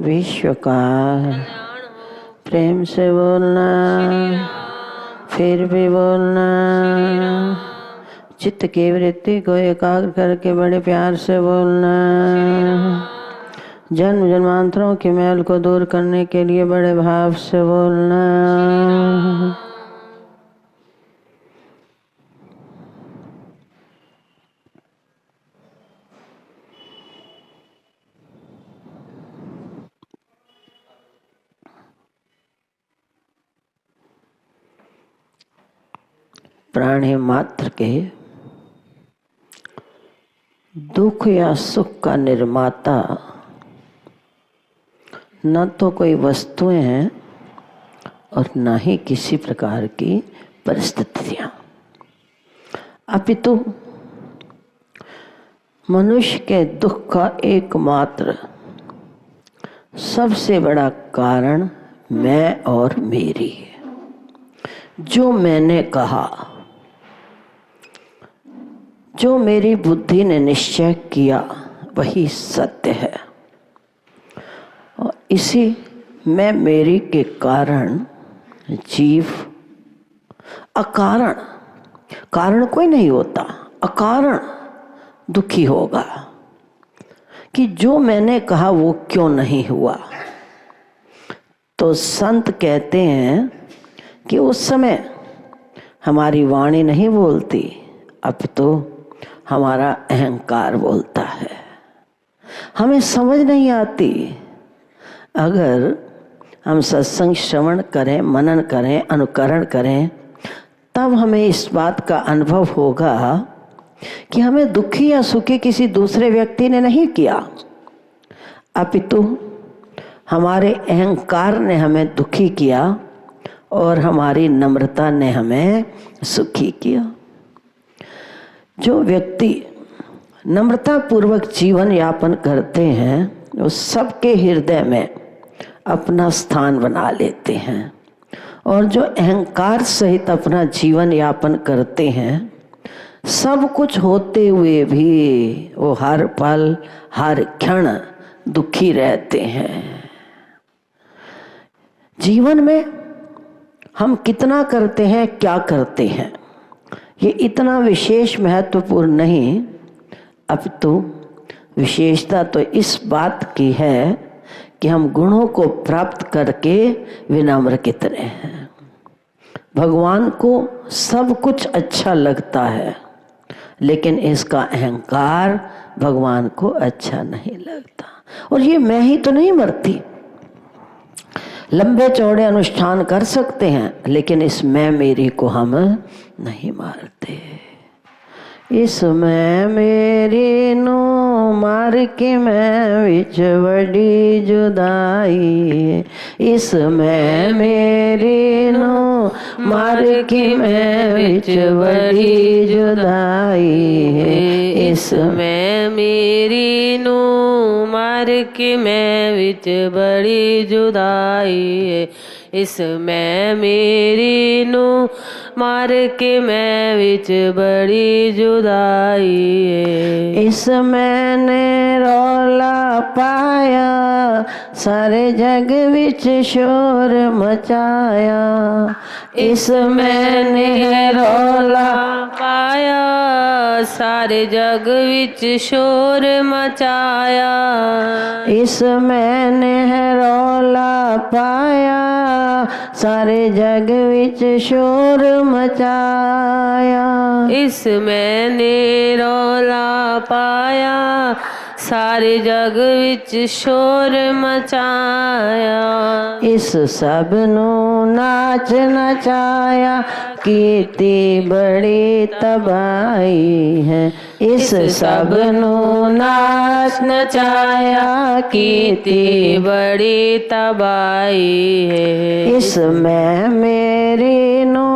विश्व का प्रेम से बोलना, फिर भी बोलना। चित्त की वृत्ति को एकाग्र करके बड़े प्यार से बोलना। जन्म जन्मांतरों की मैल को दूर करने के लिए बड़े भाव से बोलना। प्राणी मात्र के दुख या सुख का निर्माता न तो कोई वस्तुएं हैं और न ही किसी प्रकार की परिस्थितियां, अपितु मनुष्य के दुख का एकमात्र सबसे बड़ा कारण मैं और मेरी है। जो मैंने कहा, जो मेरी बुद्धि ने निश्चय किया, वही सत्य है। और इसी मैं मेरी के कारण जीव अकारण, कारण कोई नहीं होता, अकारण दुखी होगा कि जो मैंने कहा वो क्यों नहीं हुआ। तो संत कहते हैं कि उस समय हमारी वाणी नहीं बोलती, अब तो हमारा अहंकार बोलता है। हमें समझ नहीं आती। अगर हम सत्संग श्रवण करें, मनन करें, अनुकरण करें, तब हमें इस बात का अनुभव होगा कि हमें दुखी या सुखी किसी दूसरे व्यक्ति ने नहीं किया, अपितु हमारे अहंकार ने हमें दुखी किया और हमारी नम्रता ने हमें सुखी किया। जो व्यक्ति नम्रता पूर्वक जीवन यापन करते हैं वो सबके हृदय में अपना स्थान बना लेते हैं, और जो अहंकार सहित अपना जीवन यापन करते हैं, सब कुछ होते हुए भी वो हर पल हर क्षण दुखी रहते हैं। जीवन में हम कितना करते हैं, क्या करते हैं, ये इतना विशेष महत्वपूर्ण नहीं। अब तो विशेषता तो इस बात की है कि हम गुणों को प्राप्त करके विनम्र कितने हैं। भगवान को सब कुछ अच्छा लगता है, लेकिन इसका अहंकार भगवान को अच्छा नहीं लगता। और ये मैं ही तो नहीं मरती। लंबे चौड़े अनुष्ठान कर सकते हैं, लेकिन इस मैं मेरी को हम नहीं मारते। इस मैं मेरी नो मार के मैं विच बड़ी जुदाई। इस मैं मेरी नो मार के मैं विच बड़ी जुदाई। इस मैं मेरी नो मार के मैं विच बड़ी जुदाई। इस मैं मेरी नो मार के मैं विच बड़ी जुदाई। इस मैंने रौला पाया, सारे जग विच शोर मचाया। इस मैंने रौला पाया, सारे जग विच शोर मचाया। इस मैंने रौला पाया, सारे जग विच शोर मचाया। इस मैंने रौला पाया, सारे जग विच शोर मचाया। इस सब नू नाच नचाया, कीती बड़ी तबाही है। इस सब नू नाच नचाया, कीती बड़ी तबाही है। इस मैं मेरी नो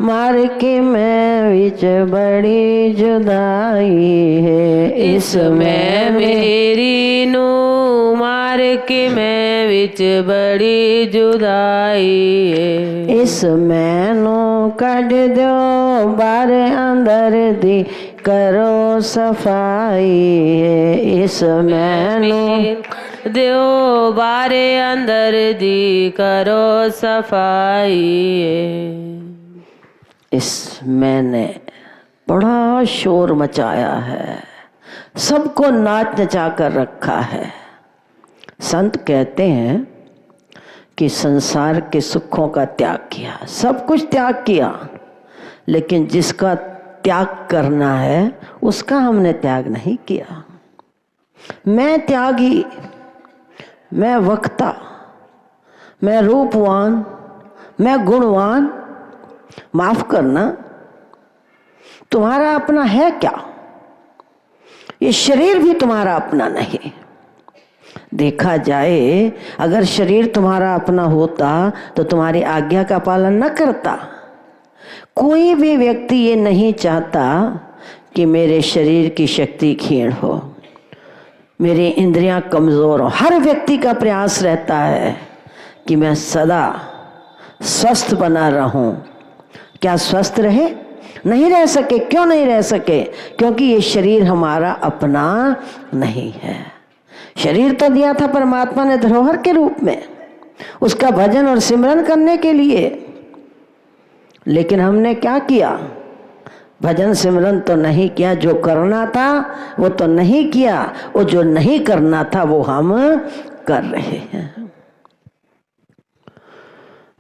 मार के मैं विच बड़ी जुदाई है। इस मैं मेरी नो मार के मैं विच बड़ी जुदाई है। इस मैनू कढ़ दो बार अंदर दी करो सफाई है। इस मैनू दियो बारे अंदर दी करो सफाई। इस मैंने बड़ा शोर मचाया है, सबको नाच नचा कर रखा है। संत कहते हैं कि संसार के सुखों का त्याग किया, सब कुछ त्याग किया, लेकिन जिसका त्याग करना है उसका हमने त्याग नहीं किया। मैं त्यागी, मैं वक्ता, मैं रूपवान, मैं गुणवान, माफ करना, तुम्हारा अपना है क्या? ये शरीर भी तुम्हारा अपना नहीं। देखा जाए, अगर शरीर तुम्हारा अपना होता तो तुम्हारी आज्ञा का पालन न करता। कोई भी व्यक्ति ये नहीं चाहता कि मेरे शरीर की शक्ति क्षीण हो, मेरी इंद्रियां कमजोर हो। हर व्यक्ति का प्रयास रहता है कि मैं सदा स्वस्थ बना रहूं। क्या स्वस्थ रहे? नहीं रह सके। क्यों नहीं रह सके? क्योंकि ये शरीर हमारा अपना नहीं है। शरीर तो दिया था परमात्मा ने धरोहर के रूप में, उसका भजन और सिमरन करने के लिए, लेकिन हमने क्या किया? भजन सिमरन तो नहीं किया। जो करना था वो तो नहीं किया, और जो नहीं करना था वो हम कर रहे हैं।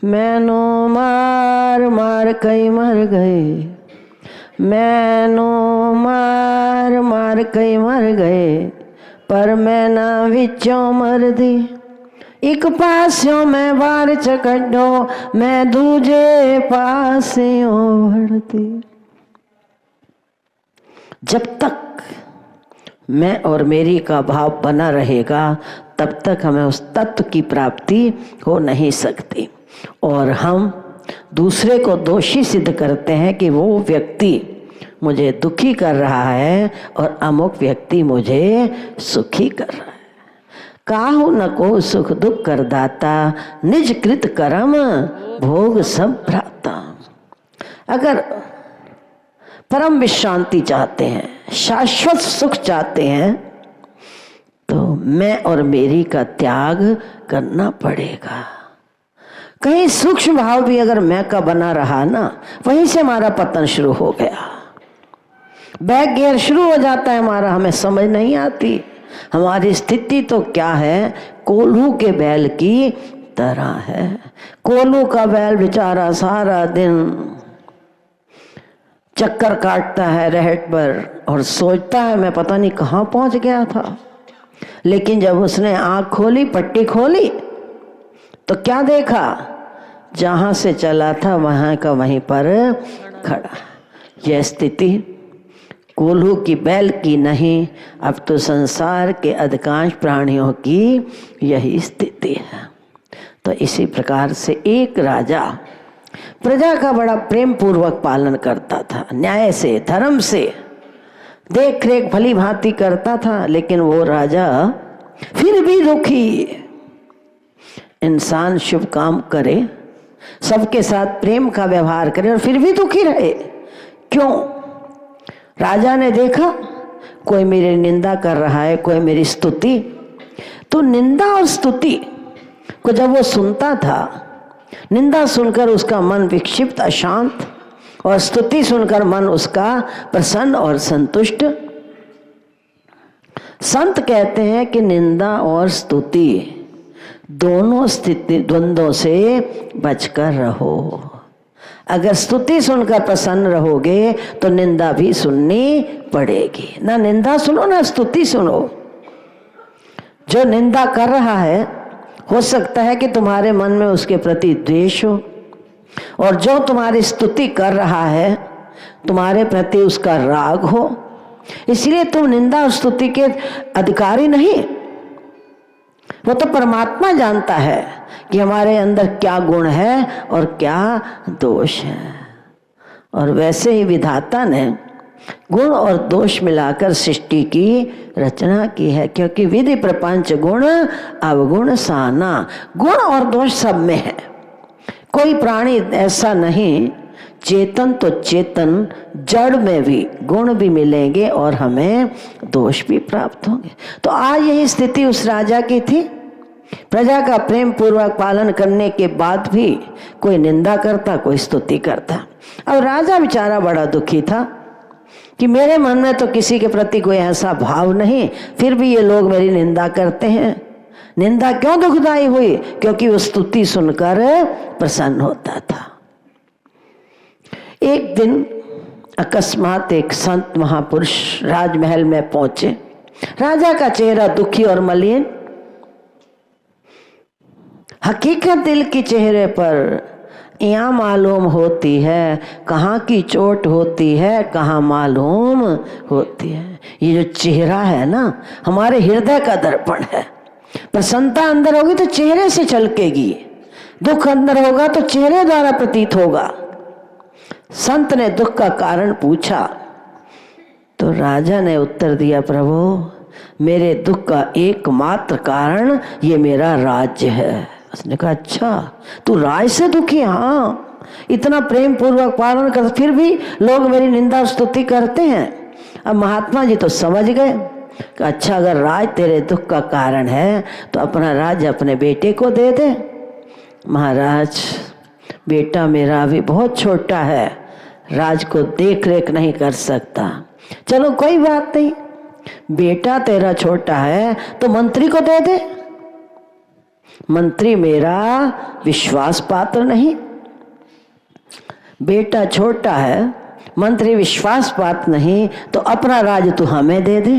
मैनो मार मार कई मर गए, मैनो मार मार कई मर गए, पर मैं ना विचों मर दी। एक पास्यों मैं बार चकड्डो, मैं दूजे पास्यों बढ़ती। जब तक मैं और मेरी का भाव बना रहेगा तब तक हमें उस तत्व की प्राप्ति हो नहीं सकती, और हम दूसरे को दोषी सिद्ध करते हैं कि वो व्यक्ति मुझे दुखी कर रहा है और अमुक व्यक्ति मुझे सुखी कर रहा है। काहू न को सुख दुख कर दाता, निज कृत कर्म भोग सब भ्राता। अगर परम विश्रांति चाहते हैं, शाश्वत सुख चाहते हैं, तो मैं और मेरी का त्याग करना पड़ेगा। कहीं सूक्ष्म भाव भी अगर मैं का बना रहा ना, वहीं से हमारा पतन शुरू हो गया। बैक गियर शुरू हो जाता है हमारा, हमें समझ नहीं आती। हमारी स्थिति तो क्या है? कोल्हू के बैल की तरह है। कोल्हू का बैल बेचारा सारा दिन चक्कर काटता है रहट पर और सोचता है मैं पता नहीं कहाँ पहुंच गया था, लेकिन जब उसने आंख खोली, पट्टी खोली, तो क्या देखा? जहां से चला था वहां का वहीं पर खड़ा। यह स्थिति कोल्हू की बैल की नहीं, अब तो संसार के अधिकांश प्राणियों की यही स्थिति है। तो इसी प्रकार से एक राजा प्रजा का बड़ा प्रेम पूर्वक पालन करता था, न्याय से, धर्म से देख रेख भली भांति करता था, लेकिन वो राजा फिर भी दुखी। इंसान शुभ काम करे, सबके साथ प्रेम का व्यवहार करे और फिर भी दुखी रहे। क्यों? राजा ने देखा कोई मेरी निंदा कर रहा है, कोई मेरी स्तुति, तो निंदा और स्तुति को जब वो सुनता था, निंदा सुनकर उसका मन विक्षिप्त अशांत, और स्तुति सुनकर मन उसका प्रसन्न और संतुष्ट। संत कहते हैं कि निंदा और स्तुति दोनों स्थिति द्वंद्वों से बचकर रहो। अगर स्तुति सुनकर प्रसन्न रहोगे तो निंदा भी सुननी पड़ेगी। ना निंदा सुनो ना स्तुति सुनो। जो निंदा कर रहा है हो सकता है कि तुम्हारे मन में उसके प्रति द्वेष हो, और जो तुम्हारी स्तुति कर रहा है तुम्हारे प्रति उसका राग हो। इसलिए तुम निंदा और स्तुति के अधिकारी नहीं। वो तो परमात्मा जानता है कि हमारे अंदर क्या गुण है और क्या दोष है, और वैसे ही विधाता ने गुण और दोष मिलाकर सृष्टि की रचना की है। क्योंकि विधि प्रपंच गुण अवगुण साना, गुण और दोष सब में है। कोई प्राणी ऐसा नहीं चेतन तो चेतन, जड़ में भी गुण भी मिलेंगे और हमें दोष भी प्राप्त होंगे। तो आज यही स्थिति उस राजा की थी। प्रजा का प्रेम पूर्वक पालन करने के बाद भी कोई निंदा करता, कोई स्तुति करता। अब राजा बेचारा बड़ा दुखी था कि मेरे मन में तो किसी के प्रति कोई ऐसा भाव नहीं, फिर भी ये लोग मेरी निंदा करते हैं। निंदा क्यों दुखदाई हुई? क्योंकि वो स्तुति सुनकर प्रसन्न होता था। एक दिन अकस्मात एक संत महापुरुष राजमहल में पहुंचे। राजा का चेहरा दुखी और मलिन। हकीकत दिल के चेहरे पर यहाँ मालूम होती है, कहाँ की चोट होती है, कहाँ मालूम होती है। ये जो चेहरा है ना, हमारे हृदय का दर्पण है। प्रसन्नता अंदर होगी तो चेहरे से झलकेगी, दुख अंदर होगा तो चेहरे द्वारा प्रतीत होगा। संत ने दुख का कारण पूछा तो राजा ने उत्तर दिया, प्रभु मेरे दुख का एकमात्र कारण ये मेरा राज्य है। उसने कहा, अच्छा तू राज से दुखी? हाँ, इतना प्रेम पूर्वक पालन कर फिर भी लोग मेरी निंदा स्तुति करते हैं। अब महात्मा जी तो समझ गए कि अच्छा अगर राज तेरे दुख का कारण है तो अपना राज्य अपने बेटे को दे दे। महाराज बेटा मेरा अभी बहुत छोटा है, राज को देख रेख नहीं कर सकता। चलो कोई बात नहीं, बेटा तेरा छोटा है तो मंत्री को दे दे। मंत्री मेरा विश्वास पात्र नहीं। बेटा छोटा है, मंत्री विश्वास पात्र नहीं, तो अपना राज तू हमें दे दे।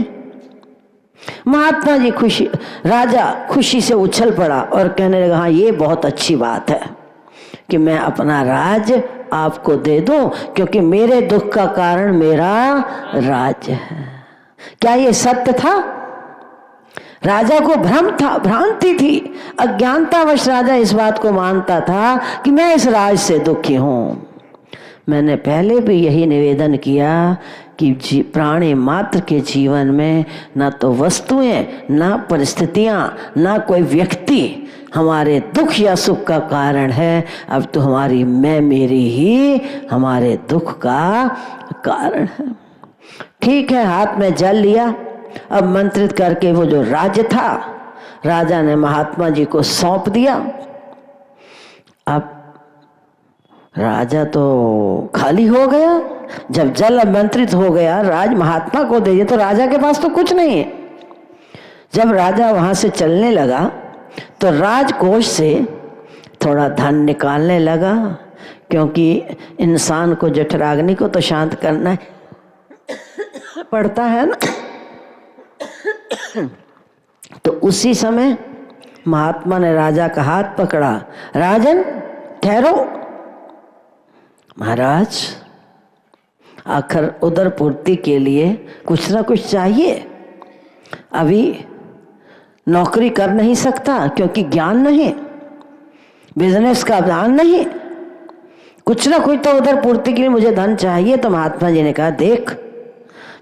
महात्मा जी राजा खुशी से उछल पड़ा और कहने लगा, हाँ ये बहुत अच्छी बात है कि मैं अपना राज आपको दे दूं, क्योंकि मेरे दुख का कारण मेरा राज्य है। क्या ये सत्य था? राजा को भ्रम था, भ्रांति थी, अज्ञानतावश राजा इस बात को मानता था कि मैं इस राज से दुखी हूं। मैंने पहले भी यही निवेदन किया कि प्राणी मात्र के जीवन में ना तो वस्तुएं, ना परिस्थितियां, ना कोई व्यक्ति हमारे दुख या सुख का कारण है। अब तो हमारी मैं मेरी ही हमारे दुख का कारण है। ठीक है, हाथ में जल लिया। अब मंत्रित करके वो जो राज्य था राजा ने महात्मा जी को सौंप दिया। अब राजा तो खाली हो गया। जब जल मंत्रित हो गया, राज महात्मा को दे दिया, तो राजा के पास तो कुछ नहीं है। जब राजा वहां से चलने लगा तो राजकोष से थोड़ा धन निकालने लगा, क्योंकि इंसान को, जठराग्नि को तो शांत करना पड़ता है ना। तो उसी समय महात्मा ने राजा का हाथ पकड़ा। राजन ठहरो। महाराज आखिर उदर पूर्ति के लिए कुछ ना कुछ चाहिए। अभी नौकरी कर नहीं सकता क्योंकि ज्ञान नहीं, बिजनेस का ज्ञान नहीं, कुछ ना कुछ तो उदर पूर्ति के लिए मुझे धन चाहिए। तो महात्मा जी ने कहा, देख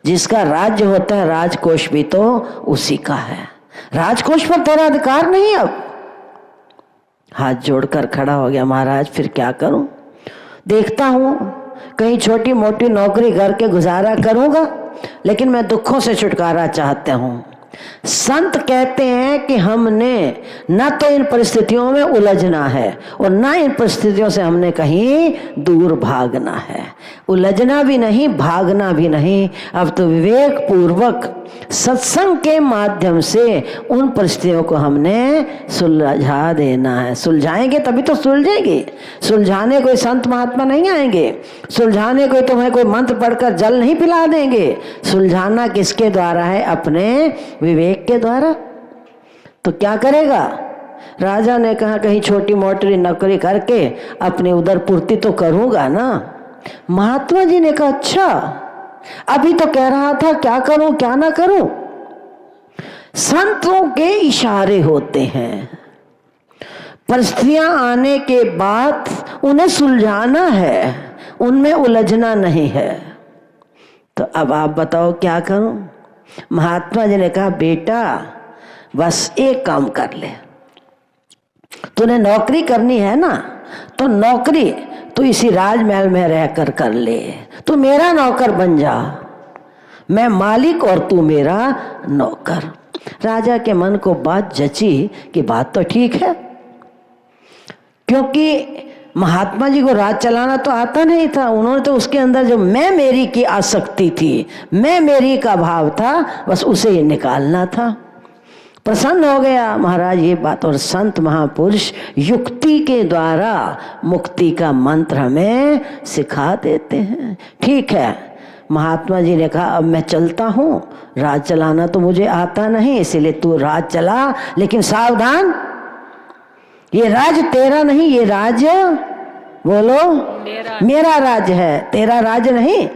जिसका राज्य होता है राजकोष भी तो उसी का है, राजकोष पर तेरा अधिकार नहीं। अब हाथ जोड़कर खड़ा हो गया, महाराज फिर क्या करूं? देखता हूं कहीं छोटी मोटी नौकरी करके गुजारा करूंगा, लेकिन मैं दुखों से छुटकारा चाहता हूं। संत कहते हैं कि हमने न तो इन परिस्थितियों में उलझना है और न इन परिस्थितियों से हमने कहीं दूर भागना है। उलझना भी नहीं, भागना भी नहीं। अब तो विवेक पूर्वक सत्संग के माध्यम से उन परिस्थितियों को हमने सुलझा देना है। सुलझाएंगे तभी तो सुलझेगी। सुलझाने कोई संत महात्मा नहीं आएंगे, सुलझाने कोई तुम्हें कोई मंत्र पढ़कर जल नहीं पिला देंगे। सुलझाना किसके द्वारा है? अपने विवेक के द्वारा। तो क्या करेगा? राजा ने कहा कहीं छोटी मोटी नौकरी करके अपनी उदर पूर्ति तो करूंगा ना। महात्मा जी ने कहा, अच्छा अभी तो कह रहा था क्या करूं क्या ना करूं। संतों के इशारे होते हैं, परिस्थितियां आने के बाद उन्हें सुलझाना है, उनमें उलझना नहीं है। तो अब आप बताओ क्या करूं? महात्मा जी ने कहा, बेटा बस एक काम कर ले, तूने नौकरी करनी है ना, तो नौकरी तू इसी राजमहल में रहकर कर ले, तू मेरा नौकर बन जा, मैं मालिक और तू मेरा नौकर। राजा के मन को बात जची कि बात तो ठीक है, क्योंकि महात्मा जी को राज चलाना तो आता नहीं था। उन्होंने तो उसके अंदर जो मैं मेरी की आसक्ति थी, मैं मेरी का भाव था, बस उसे ही निकालना था। प्रसन्न हो गया महाराज ये बात। और संत महापुरुष युक्ति के द्वारा मुक्ति का मंत्र हमें सिखा देते हैं। ठीक है, महात्मा जी ने कहा अब मैं चलता हूँ, राज चलाना तो मुझे आता नहीं, इसीलिए तू राज चला, लेकिन सावधान, ये राज तेरा नहीं, ये राज बोलो मेरा राज है, तेरा राज नहीं।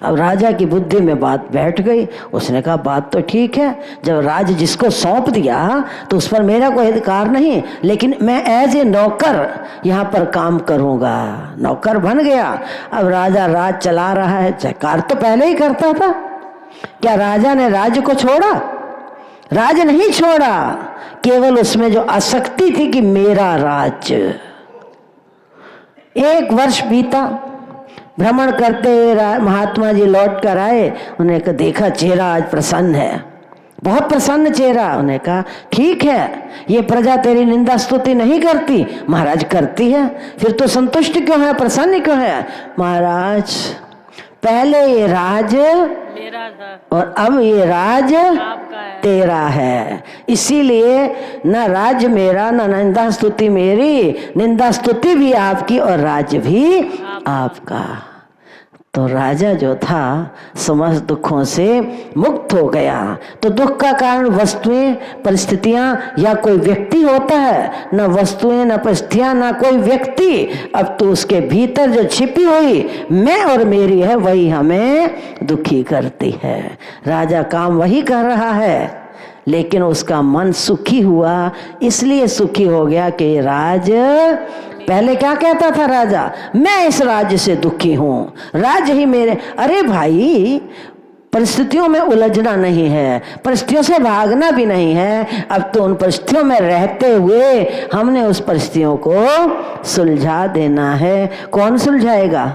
अब राजा की बुद्धि में बात बैठ गई। उसने कहा बात तो ठीक है, जब राज जिसको सौंप दिया तो उस पर मेरा कोई अधिकार नहीं, लेकिन मैं एज ए नौकर यहाँ पर काम करूँगा। नौकर बन गया। अब राजा राज चला रहा है, जयकार तो पहले ही करता था। क्या राजा ने राज्य को छोड़ा? राज नहीं छोड़ा, केवल उसमें जो आसक्ति थी कि मेरा राज्य। 1 वर्ष बीता, भ्रमण करते हुए महात्मा जी लौट कर आए। उन्हें देखा चेहरा आज प्रसन्न है, बहुत प्रसन्न चेहरा। उन्हें कहा ठीक है, ये प्रजा तेरी निंदा स्तुति नहीं करती, महाराज करती है, फिर तो संतुष्ट क्यों है, प्रसन्न क्यों है? महाराज पहले ये राज मेरा था और अब ये राज आपका है। तेरा है, इसीलिए न राज मेरा न निंदा स्तुति मेरी, निंदा स्तुति भी आपकी और राज्य भी आपका। तो राजा जो था समस्त दुखों से मुक्त हो गया। तो दुख का कारण वस्तुएं, परिस्थितियां या कोई व्यक्ति होता है? न वस्तुएं, न परिस्थितियां, न कोई व्यक्ति। अब तो उसके भीतर जो छिपी हुई मैं और मेरी है, वही हमें दुखी करती है। राजा काम वही कर रहा है, लेकिन उसका मन सुखी हुआ। इसलिए सुखी हो गया कि राज, पहले क्या कहता था राजा, मैं इस राज्य से दुखी हूँ, राज्य ही मेरे। अरे भाई, परिस्थितियों में उलझना नहीं है, परिस्थितियों से भागना भी नहीं है। अब तो उन परिस्थितियों में रहते हुए हमने उस परिस्थितियों को सुलझा देना है। कौन सुलझाएगा?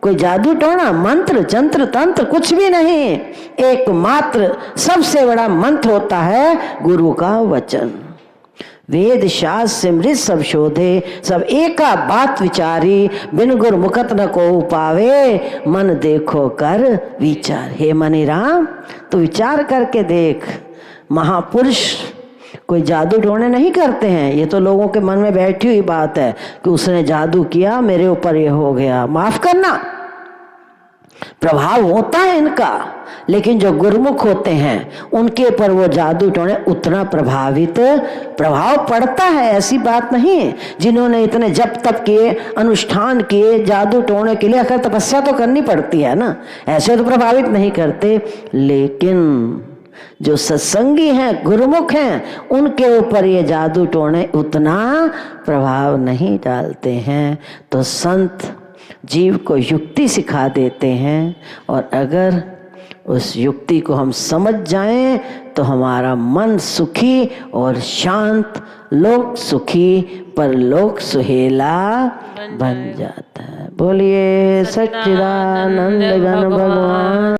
कोई जादू टोना, मंत्र, जंत्र, तंत्र कुछ भी नहीं। एकमात्र सबसे बड़ा मंत्र होता है गुरु का वचन। वेद शास्त्र सिमृत सब शोधे, सब एका बात विचारी, बिन गुर मुकत न को पावे, मन देखो कर विचार। हे मनी राम, तो विचार करके देख। महापुरुष कोई जादू टोने नहीं करते हैं। ये तो लोगों के मन में बैठी हुई बात है कि उसने जादू किया, मेरे ऊपर ये हो गया। माफ करना, प्रभाव होता है इनका, लेकिन जो गुरुमुख होते हैं उनके ऊपर वो जादू टोने उतना प्रभाव पड़ता है। ऐसी बात नहीं। जिन्होंने इतने जप तप किए, अनुष्ठान किए, जादू टोने के लिए आखिर तपस्या तो करनी पड़ती है ना, ऐसे तो प्रभावित नहीं करते। लेकिन जो सत्संगी हैं, गुरुमुख हैं, उनके ऊपर ये जादू टोने उतना प्रभाव नहीं डालते हैं। तो संत जीव को युक्ति सिखा देते हैं, और अगर उस युक्ति को हम समझ जाएं तो हमारा मन सुखी और शांत, लोक सुखी पर लोक सुहेला बन जाता है। बोलिए सच्चिदानंद घन भगवान।